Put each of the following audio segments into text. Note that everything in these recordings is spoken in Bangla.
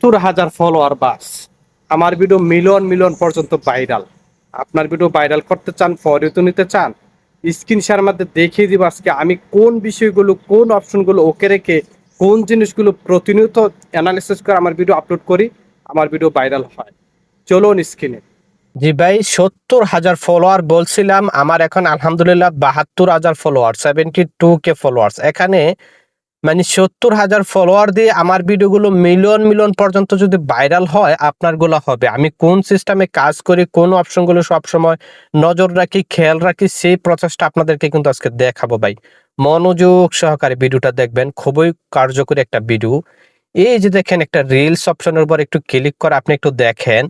70,000 ফলোয়ার বাস। আমার ভিডিও মিলিয়ন মিলিয়ন পর্যন্ত ভাইরাল। আপনার ভিডিও ভাইরাল করতে চান, ফর ইউ নিতে চান, স্ক্রিন শেয়ার মধ্যে দেখিয়ে দিব আজকে আমি কোন বিষয়গুলো, কোন অপশনগুলো ওকে রেখে কোন জিনিসগুলো প্রতিনিয়ত অ্যানালিসিস করে আমার ভিডিও আপলোড করি, আমার ভিডিও ভাইরাল হয়। চলুন স্ক্রিনে। জি ভাই, 70,000 ফলোয়ার বলছিলাম, আমার এখন আলহামদুলিল্লাহ 72,000 ফলোয়ার, 72K ফলোয়ার্স। এখানে মানে 70,000 ফলোয়ার দিয়ে আমার ভিডিওগুলো মিলিয়ন মিলিয়ন পর্যন্ত যদি ভাইরাল হয়, আপনারগুলো হবে। আমি কোন সিস্টেমে কাজ করি, কোন অপশনগুলো সবসময় নজর রাখি, খেয়াল রাখি, সেই প্রসেসটা আপনাদেরকে কিন্তু আজকে দেখাবো ভাই। মনোযোগ সহকারে ভিডিওটা দেখবেন, খুবই কার্যকরী একটা ভিডিও। এই যে দেখেন একটা রিলস অপশনের উপর একটু ক্লিক করে আপনি একটু দেখেন।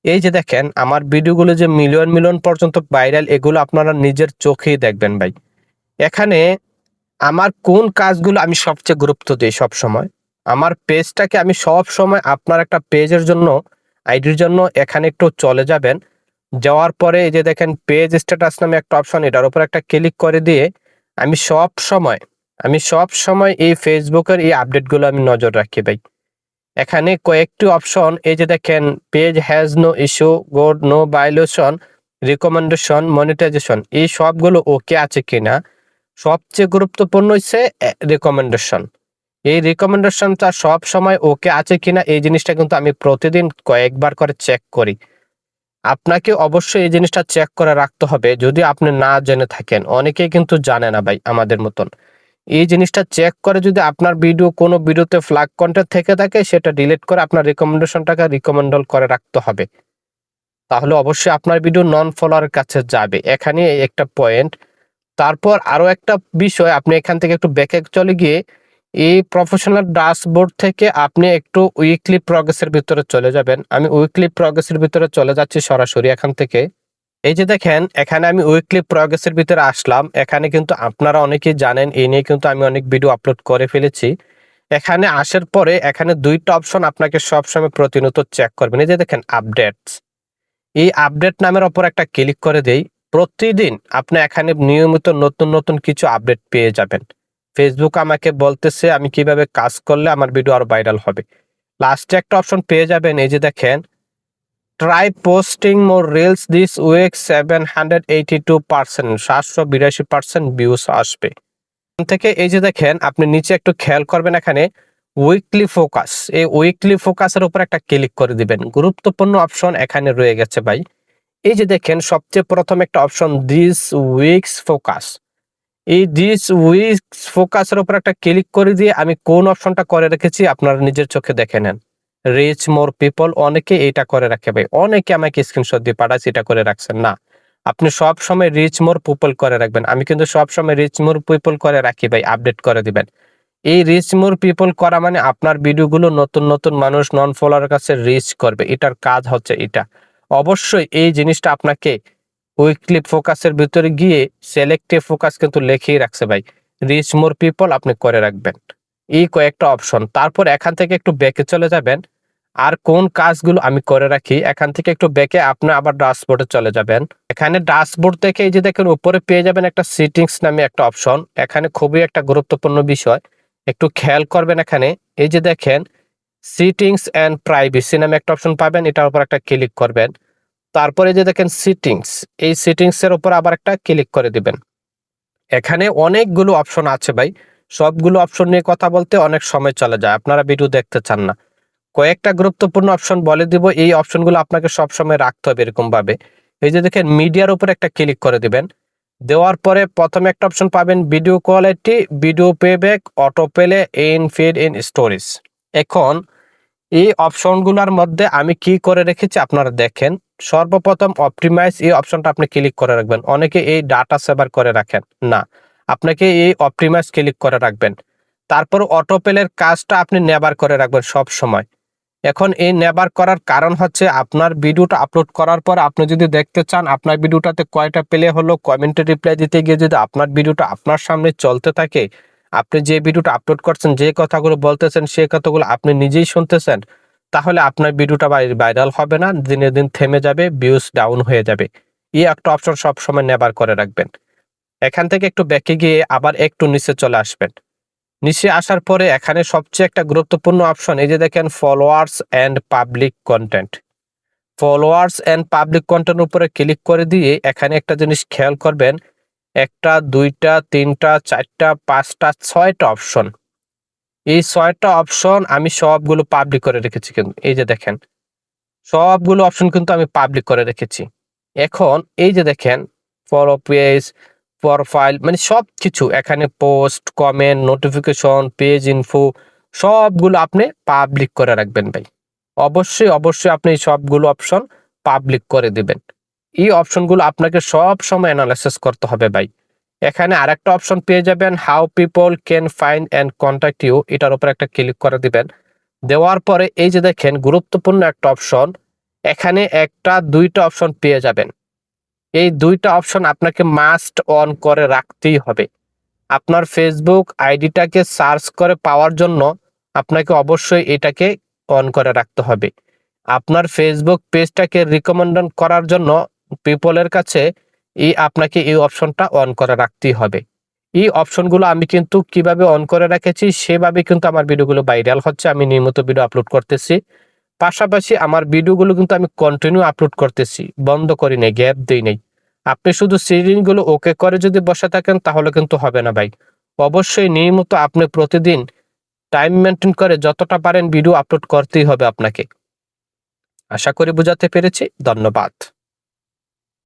এই যে দেখেন আমার ভিডিওগুলো যে মিলিয়ন মিলিয়ন পর্যন্ত ভাইরাল, এগুলো আপনারা নিজের চোখেই দেখবেন ভাই। এখানে আমার কোন কাজগুলো আমি সবচেয়ে গুরুত্ব দিই সব সময়, আমার পেজটাকে আমি সব সময় আপনার একটা পেজের জন্য, আইডির জন্য এখানে একটু চলে যাবেন। যাওয়ার পরে এই যে দেখেন পেজ স্ট্যাটাস নামে একটা অপশন, এটার উপর একটা ক্লিক করে দিয়ে আমি সব সময় এই ফেসবুকের এই আপডেটগুলো আমি নজর রাখি ভাই। এখানে কয়েকটি অপশন, এই যে দেখেন page has no issue, good, no violation, recommendation, monetization, এই সবগুলো ওকে আছে কিনা। সবচেয়ে গুরুত্বপূর্ণ হচ্ছে রিকমেন্ডেশন। এই রিকমেন্ডেশনটা সব সময় ওকে আছে কিনা, এই জিনিসটা কিন্তু আমি প্রতিদিন কয়েকবার করে চেক করি। আপনাকে অবশ্যই এই জিনিসটা চেক করে রাখতে হবে, যদি আপনি না জেনে থাকেন। অনেকেই কিন্তু জানে না ভাই আমাদের মতন। এই জিনিসটা চেক করে যদি আপনার ভিডিও, কোনো ভিডিওতে ফ্ল্যাগ কন্টেন্ট থেকে থাকে, সেটা ডিলিট করে আপনার রিকমেন্ডেশনটাকে রিকমেন্ডল করে রাখতে হবে। তাহলে অবশ্যই আপনার ভিডিও নন ফলোয়ারের কাছে যাবে। এখানে একটা পয়েন্ট। তারপর আরো একটা বিষয়, আপনি এখান থেকে একটু ব্যাকে চলে গিয়ে এই প্রফেশনাল ড্যাশবোর্ড থেকে আপনি একটু উইকলি প্রগ্রেসের ভিতরে চলে যাবেন। আমি উইকলি প্রগ্রেসের ভিতরে চলে যাচ্ছি সরাসরি এখান থেকে। এই যে দেখেন এখানে আমি উইকলি প্রগ্রেসের ভিতরে আসলাম। এখানে কিন্তু আপনারা অনেকেই জানেন, এই নিয়ে কিন্তু আমি অনেক ভিডিও আপলোড করে ফেলেছি। এখানে আসার পরে এখানে দুইটা অপশন আপনাকে সবসময় প্রতিনিয়ত চেক করবেন। এই যে দেখেন আপডেটস, এই আপডেট নামের ওপর একটা ক্লিক করে দেই। প্রতিদিন আপনি এখানে নিয়মিত নতুন নতুন কিছু আপডেট পেয়ে যাবেন। ফেসবুক আমাকে বলতেছে আমি কিভাবে কাজ করলে আমার ভিডিও আরো ভাইরাল হবে। লাস্টে একটা অপশন পেয়ে যাবেন, এই যে দেখেন try posting more reels this week, 782%, 782% views আসবে এখান থেকে। এই যে দেখেন আপনি নিচে একটু খেয়াল করবেন, এখানে উইকলি ফোকাস, এই উইকলি ফোকাসের উপর একটা ক্লিক করে দিবেন। গুরুত্বপূর্ণ অপশন এখানে রয়ে গেছে ভাই। এই যে দেখেন সবচেয়ে প্রথম একটা অপশন দিস উইকস ফোকাস, এই দিস উইকস ফোকাসের উপর একটা ক্লিক করে দিয়ে আমি কোন অপশনটা করে রেখেছি আপনারা নিজের চোখে দেখে নেন। রিচ মোর পিপল, অনেকে এটা করে রাখে ভাই, অনেকে আমাকে স্ক্রিনশট দিয়ে পাঠাচ্ছে এটা করে রাখছেন না। আপনি সব সময় রিচ মোর পিপল করে রাখবেন। আমি কিন্তু সব সময় রিচ মোর পিপল করে রাখি ভাই, আপডেট করে দিবেন। এই রিচ মোর পিপল করা মানে আপনার ভিডিওগুলো নতুন নতুন মানুষ, নন ফলোয়ারের কাছে রিচ করবে, এটার কাজ হচ্ছে এটা। অবশ্যই এই জিনিসটা আপনাকে উইকলি ফোকাসের ভিতরে গিয়ে সিলেক্টিভ ফোকাস কিন্তু লেখেই রাখছে ভাই, রিচ মোর পিপল আপনি করে রাখবেন। এই কয়েকটা অপশন। তারপর এখান থেকে একটু ব্যাকে চলে যাবেন। আর কোন কাজগুলো আমি করে রাখি, এখান থেকে একটু ব্যাকে আপনি আবার ড্যাশবোর্ডে চলে যাবেন। এখানে ড্যাশবোর্ড থেকে এই যে দেখেন উপরে পেয়ে যাবেন একটা সেটিংস নামে একটা অপশন। এখানে খুবই একটা গুরুত্বপূর্ণ বিষয়, একটু খেয়াল করবেন। এখানে এই যে দেখেন সেটিংস এন্ড প্রাইভেসি নামে একটা অপশন পাবেন, এটার উপর একটা ক্লিক করবেন। তারপরে যে দেখেন সেটিংস, এই সেটিংস এর উপর আবার একটা ক্লিক করে দিবেন। এখানে অনেকগুলো অপশন আছে ভাই, সবগুলো অপশন নিয়ে কথা বলতে অনেক সময় চলে যায়, আপনারা ভিডিও দেখতে চান না। কয়েকটা গুরুত্বপূর্ণ অপশন বলে দিব, এই অপশনগুলো আপনাকে সবসময় রাখতে হবে এরকম ভাবে। এই যে দেখেন মিডিয়ার উপর একটা ক্লিক করে দিবেন। দেওয়ার পরে প্রথমে একটা অপশন পাবেন video quality, video playback, auto play, in feed, in storage. এখন এই অপশনগুলোর মধ্যে আমি কি করে রেখেছি আপনারা দেখেন। সর্বপ্রথম অপটিমাইজ, এই অপশনটা আপনি ক্লিক করে রাখবেন। অনেকে এই ডাটা সেভার করে রাখেন না, আপনাকে এই অপটিমাইজ ক্লিক করে রাখবেন। তারপর অটো প্লের কাজটা আপনি নেভার করে রাখবেন সব সময়। এখন এই নেভার করার কারণ হচ্ছে আপনার ভিডিওটা আপলোড করার পর আপনি যদি দেখতে চান আপনার ভিডিওটাতে কয়টা প্লে হলো, কমেন্টে রিপ্লাই দিতে গিয়ে যদি আপনার ভিডিওটা আপনার সামনে চলতে থাকে, আপনি যে ভিডিওটা আপলোড করছেন, যে কথাগুলো বলতেছেন, সেই কথাগুলো আপনি নিজেই শুনতেছেন, তাহলে আপনার ভিডিওটা ভাইরাল হবে না, দিনে দিন থেমে যাবে, ভিউজ ডাউন হয়ে যাবে। এই একটা অপশন সবসময় নেভার করে রাখবেন। এখান থেকে একটু ব্যাকে গিয়ে আবার একটু নিচে চলে আসবেন। নিচে আসার পরে এখানে সবচেয়ে একটা গুরুত্বপূর্ণ অপশন, এই যে দেখেন followers and public content. Followers and public content উপরে ক্লিক করে দিয়ে এখানে একটা জিনিস খেয়াল করবেন, একটা, দুইটা, তিনটা, চারটা, পাঁচটা, 6টা অপশন। এই 6টা অপশন আমি সবগুলো পাবলিক করে রেখেছি, কিন্তু এই যে দেখেন সবগুলো অপশন কিন্তু আমি পাবলিক করে রেখেছি। এখন এই যে দেখেন ফলো পেজ, প্রোফাইল, মানে সবকিছু এখানে post, comment, notification, page info সবগুলো আপনি পাবলিক করে রাখবেন ভাই। অবশ্যই অবশ্যই আপনি এই সবগুলো অপশন পাবলিক করে দিবেন। এই অপশনগুলো আপনাকে সব সময় অ্যানালাইসিস করতে হবে ভাই। এখানে আরেকটা অপশন পেয়ে যাবেন, how people can find and contact you, এটার উপর একটা ক্লিক করে দিবেন। দেওয়ার পরে এই যে দেখেন গুরুত্বপূর্ণ একটা অপশন, এখানে একটা, দুইটা অপশন পেয়ে যাবেন। এই দুইটা অপশন আপনাকে মাস্ট অন করে রাখতেই হবে। আপনার ফেসবুক আইডিটাকে সার্চ করে পাওয়ার জন্য আপনাকে অবশ্যই এটাকে অন করে রাখতে হবে। আপনার ফেসবুক পেজটাকে রিকমেন্ডেশন করার জন্য পিপলের কাছে আপনাকে এই অপশনটা অন করে রাখতেই হবে। এই অপশনগুলো আমি কিন্তু কিভাবে অন করে রেখেছি সেভাবে কিন্তু আমার ভিডিওগুলো ভাইরাল হচ্ছে। আমি নিয়মিত ভিডিও আপলোড করতেছি, পাশাপাশি আমার ভিডিওগুলো কিন্তু আমি কন্টিনিউ আপলোড করতেছি, বন্ধ করি নাই, গ্যাপ দিই নাই। আপনি শুধু সিরিজগুলো ওকে করে যদি বসে থাকেন তাহলে কিন্তু হবে না ভাই। অবশ্যই নিয়মিত আপনি প্রতিদিন টাইম মেনটেন করে যতটা পারেন ভিডিও আপলোড করতেই হবে আপনাকে। আশা করি বোঝাতে পেরেছি। ধন্যবাদ।